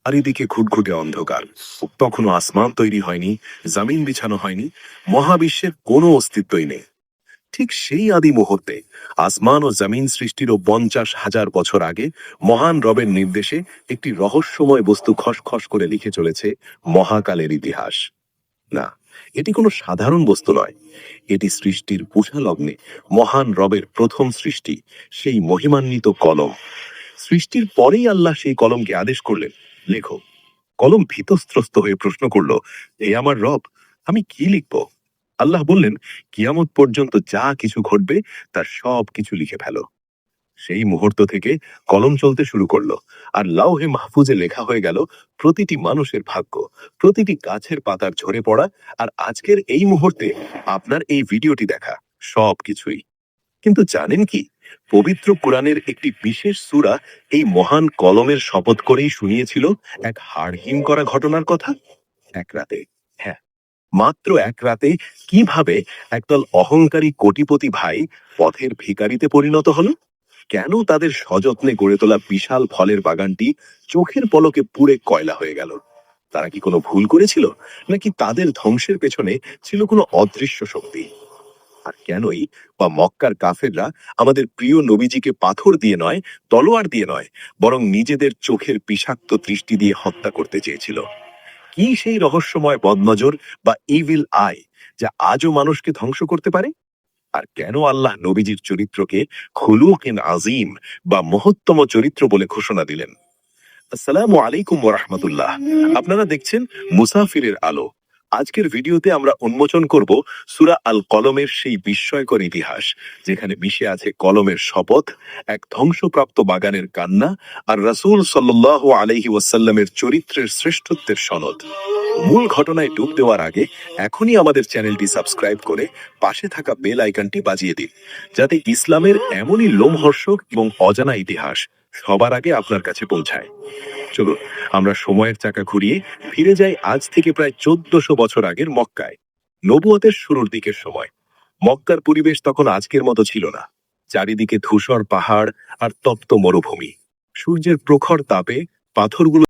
চারিদিকে ঘুটঘুটে অন্ধকার। তখনও আসমান তৈরি হয়নি, জমিন বিছানো হয়নি, মহাবিশ্বের কোনো অস্তিত্বই নেই। ঠিক সেই আদি মুহূর্তে আসমান ও জমিন সৃষ্টিরও 50,000 বছর আগে মহান রবের নির্দেশে একটি রহস্যময় বস্তু খসখস করে লিখে চলেছে মহাকালের ইতিহাস। না, এটি কোনো সাধারণ বস্তু নয়। এটি সৃষ্টির পূষালগ্নে মহান রবের প্রথম সৃষ্টি, সেই মহিমান্বিত কলম। সৃষ্টির পরেই আল্লাহ সেই কলমকে আদেশ করলেন, লেখো। কলম ভীতস্ত্রস্ত হয়ে প্রশ্ন করল, হে আমার রব, আমি কি লিখব? আল্লাহ বললেন, কিয়ামত পর্যন্ত যা কিছু ঘটবে তার সব কিছু লিখে ফেলো। সেই মুহূর্ত থেকে কলম চলতে শুরু করলো, আর লাউহে মাহফুজে লেখা হয়ে গেল প্রতিটি মানুষের ভাগ্য, প্রতিটি গাছের পাতার ঝরে পড়া, আর আজকের এই মুহূর্তে আপনার এই ভিডিওটি দেখা, সব কিছুই। কিন্তু জানেন কি, পবিত্র কোরআনের একটি বিশেষ সূরা এই মহান কলমের শপথ করেই শুনিয়েছিল এক হাড়হিম করা ঘটনার কথা। এক রাতে, হ্যাঁ, মাত্র এক রাতে কিভাবে একদল অহংকারী কোটিপতি ভাই পথের ভিখারিতে পরিণত হলো, কেন তাদের সযত্নে গড়ে তোলা বিশাল ফলের বাগানটি চোখের পলকে পুড়ে কয়লা হয়ে গেল। তারা কি কোনো ভুল করেছিল, নাকি তাদের ধ্বংসের পেছনে ছিল কোনো অদৃশ্য শক্তি? আর কেনই বা মক্কার কাফেররা আমাদের প্রিয় নবীজিকে পাথর দিয়ে নয়, তলোয়ার দিয়ে নয়, বরং নিজেদের চোখের বিষাক্ত দৃষ্টি দিয়ে হত্যা করতে চেয়েছিল? কি সেই রহস্যময় বদনজর বা ইভিল আই, যা আজও মানুষকে ধ্বংস করতে পারে? আর কেন আল্লাহ নবীজির চরিত্রকে খুলুকিন আজিম বা মহত্তম চরিত্র বলে ঘোষণা দিলেন? আসসালামু আলাইকুম ওয়া রাহমাতুল্লাহ। আপনারা দেখছেন মুসাফিরের আলো। আজকের ভিডিওতে আমরা উন্মোচন করব সূরা আল কলমের সেই বিস্ময়কর ইতিহাস, যেখানে মিশে আছে কলমের শপথ, এক ধ্বংসপ্রাপ্ত বাগানের কান্না, আর রাসূল সাল্লাল্লাহু আলাইহি ওয়াসাল্লামের চরিত্রের শ্রেষ্ঠত্বের সনদ। মূল ঘটনায় ডুব দেওয়ার আগে এখনই আমাদের চ্যানেলটি সাবস্ক্রাইব করে পাশে থাকা বেল আইকনটি বাজিয়ে দিন, যাতে ইসলামের এমনই লোমহর্ষক এবং অজানা ইতিহাস সবার আগে আপনার কাছে পৌঁছায়। চলুন আমরা সময়ের চাকা ঘুরিয়ে ফিরে যাই আজ থেকে প্রায় 1400 বছর আগের মক্কায়, নবুয়তের শুরুর দিকের সময়। মক্কার পরিবেশ তখন আজকের মতো ছিল না। চারিদিকে ধূসর পাহাড় আর তপ্ত মরুভূমি। সূর্যের প্রখর তাপে পাথরগুলো